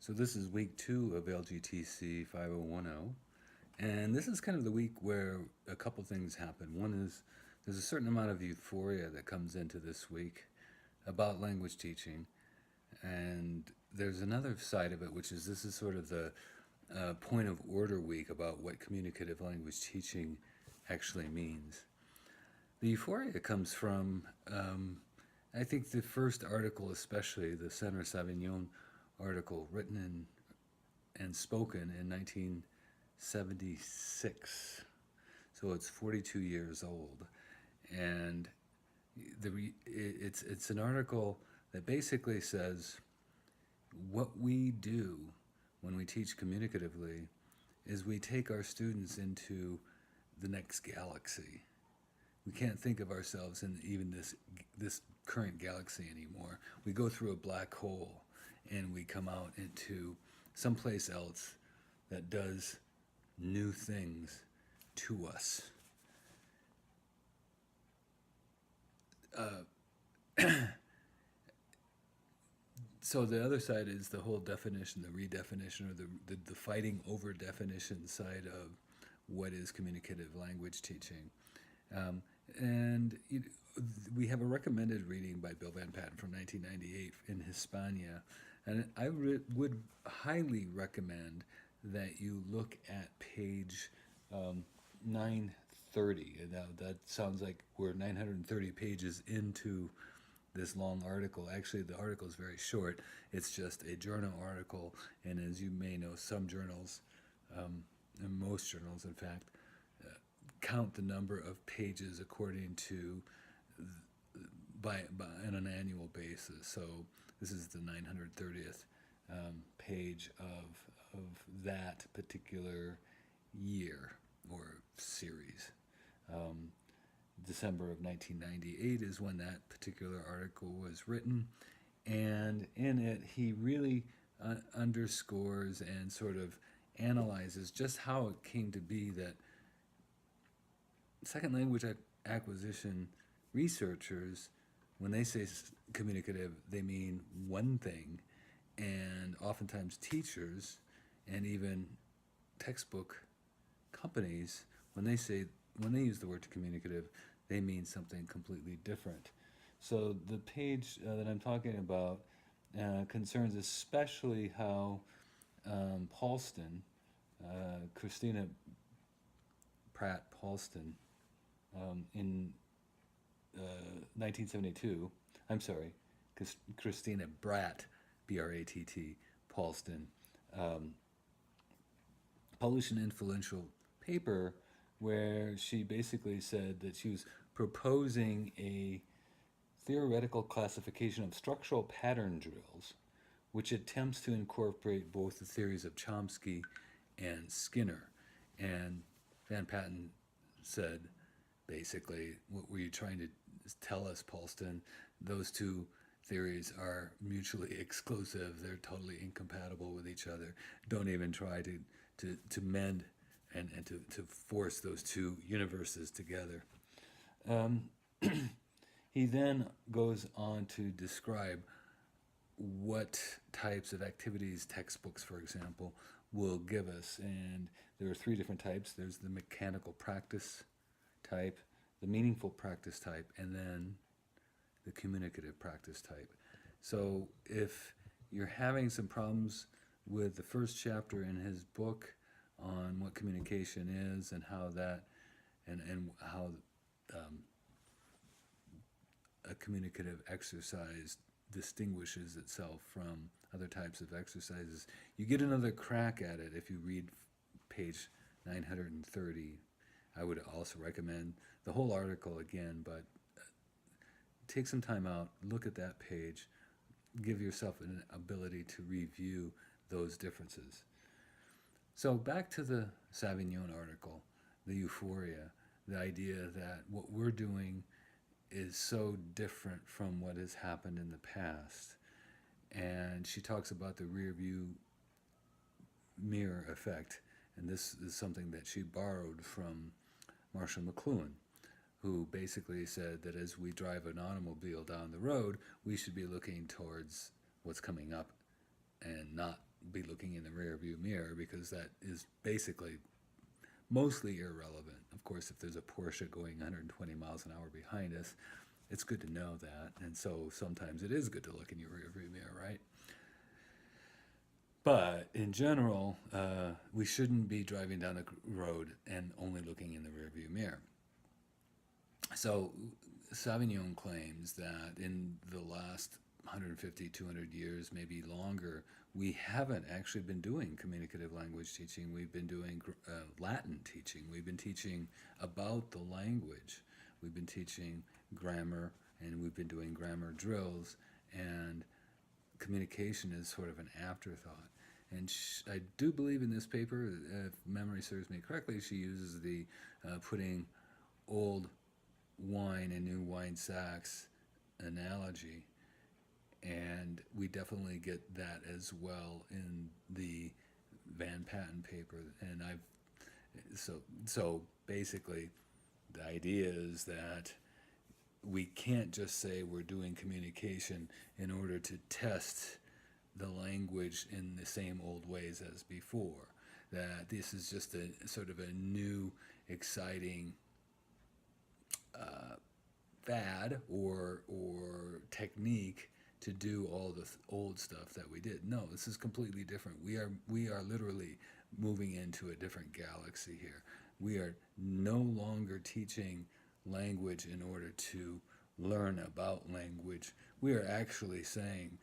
So this is week 2 of LGTC 5010, and this is kind of the week where a couple things happen. One is there's a certain amount of euphoria that comes into this week about language teaching, and there's another side of it, which is this is sort of the point of order week about what communicative language teaching actually means. The euphoria comes from, I think, the first article, especially the Center Savignon article, written and spoken in 1976. So it's 42 years old, and it's an article that basically says what we do when we teach communicatively is we take our students into the next galaxy. We can't think of ourselves in even this current galaxy anymore. We go through a black hole and we come out into someplace else that does new things to us. So the other side is the whole definition, the redefinition, or the fighting over definition side of what is communicative language teaching. And we have a recommended reading by Bill Van Patten from 1998 in Hispania. And I would highly recommend that you look at page 930. Now, that sounds like we're 930 pages into this long article. Actually, the article is very short. It's just a journal article. And as you may know, some journals, and most journals, in fact, count the number of pages according to by on an annual basis. So this is the 930th page of that particular year or series. December of 1998 is when that particular article was written, and in it he really underscores and sort of analyzes just how it came to be that second language acquisition researchers, when they say communicative, they mean one thing, and oftentimes teachers and even textbook companies, when they use the word communicative, they mean something completely different. So the page that I'm talking about concerns especially how Paulston, Christina Pratt Paulston, in 1972, I'm sorry, Christina Bratt, B-R-A-T-T, Paulston, published an influential paper where she basically said that she was proposing a theoretical classification of structural pattern drills which attempts to incorporate both the theories of Chomsky and Skinner. And Van Patten said, basically, what were you trying to tell us, Paulston? Those two theories are mutually exclusive. They're totally incompatible with each other. Don't even try to mend and to force those two universes together. He then goes on to describe what types of activities textbooks, for example, will give us. And there are 3 different types. There's the mechanical practice type, the meaningful practice type, and then the communicative practice type. So if you're having some problems with the first chapter in his book on what communication is and how that and how a communicative exercise distinguishes itself from other types of exercises, you get another crack at it if you read page 930. I would also recommend the whole article again, but take some time out, look at that page, give yourself an ability to review those differences. So back to the Savignon article, the euphoria, the idea that what we're doing is so different from what has happened in the past. And she talks about the rear view mirror effect, and this is something that she borrowed from Marshall McLuhan, who basically said that as we drive an automobile down the road, we should be looking towards what's coming up and not be looking in the rearview mirror, because that is basically mostly irrelevant. Of course, if there's a Porsche going 120 miles an hour behind us, it's good to know that. And so sometimes it is good to look in your rearview mirror, right? But in general, we shouldn't be driving down the road and only looking in the rearview mirror. So Savignon claims that in the last 150, 200 years, maybe longer, we haven't actually been doing communicative language teaching. We've been doing Latin teaching. We've been teaching about the language. We've been teaching grammar, and we've been doing grammar drills, and communication is sort of an afterthought. And I do believe in this paper, if memory serves me correctly, she uses the putting old wine in new wine sacks analogy, and we definitely get that as well in the Van Patten paper. And so basically the idea is that we can't just say we're doing communication in order to test the language in the same old ways as before, that this is just a sort of a new exciting fad or technique to do all the old stuff that we did. No, this is completely different. We are literally moving into a different galaxy here. We are no longer teaching language in order to learn about language. We are actually saying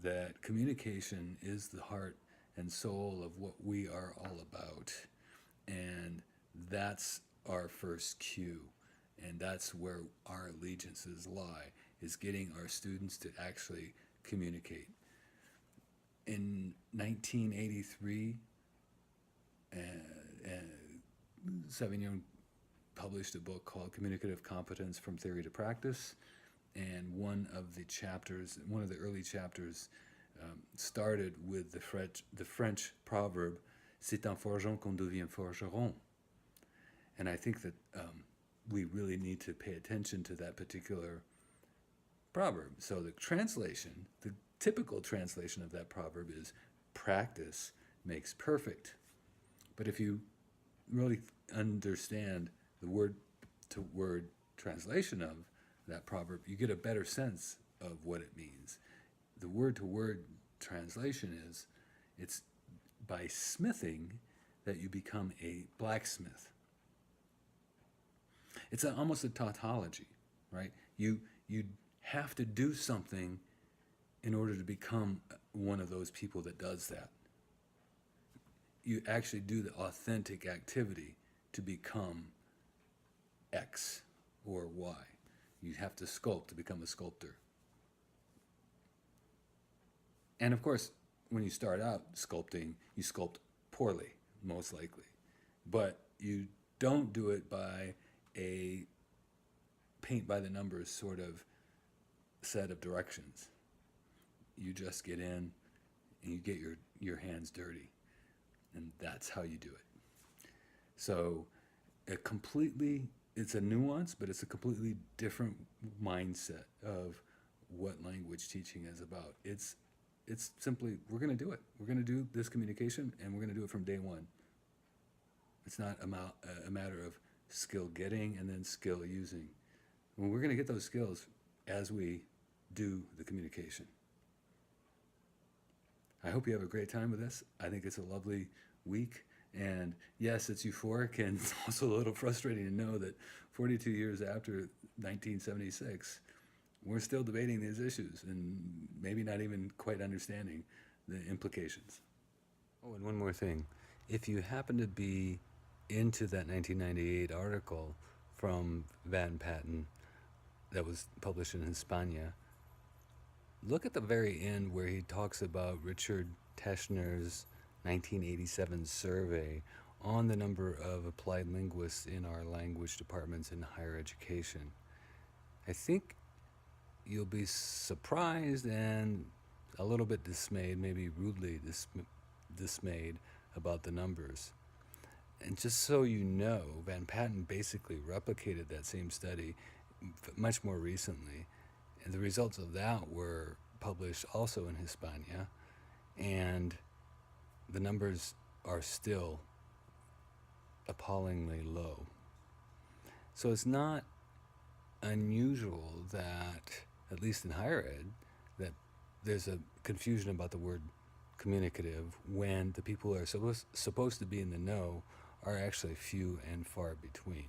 that communication is the heart and soul of what we are all about. And that's our first cue. And that's where our allegiances lie, is getting our students to actually communicate. In 1983, Savignon published a book called Communicative Competence from Theory to Practice, and one of the early chapters started with the French proverb, "C'est en forgeant qu'on devient forgeron." And I think that we really need to pay attention to that particular proverb. So the typical translation of that proverb is, practice makes perfect. But if you really understand the word-to-word translation of that proverb, you get a better sense of what it means. The word-to-word translation is, it's by smithing that you become a blacksmith. It's almost a tautology, right? You have to do something in order to become one of those people that does that. You actually do the authentic activity to become X or Y. You have to sculpt to become a sculptor. And of course, when you start out sculpting, you sculpt poorly, most likely. But you don't do it by a paint by the numbers sort of set of directions. You just get in and you get your hands dirty. And that's how you do it. So it's a nuance, but it's a completely different mindset of what language teaching is about. It's simply, we're going to do it. We're going to do this communication, and we're going to do it from day one. It's not a matter of skill getting and then skill using. Well, we're going to get those skills as we do the communication. I hope you have a great time with this. I think it's a lovely week. And yes, it's euphoric, and it's also a little frustrating to know that 42 years after 1976, we're still debating these issues and maybe not even quite understanding the implications. Oh, and one more thing. If you happen to be into that 1998 article from Van Patten that was published in Hispania, look at the very end where he talks about Richard Teschner's 1987 survey on the number of applied linguists in our language departments in higher education. I think you'll be surprised and a little bit dismayed, maybe rudely dismayed about the numbers. And just so you know, Van Patten basically replicated that same study much more recently. And the results of that were published also in Hispania. And the numbers are still appallingly low. So it's not unusual that, at least in higher ed, that there's a confusion about the word communicative when the people who are supposed to be in the know are actually few and far between.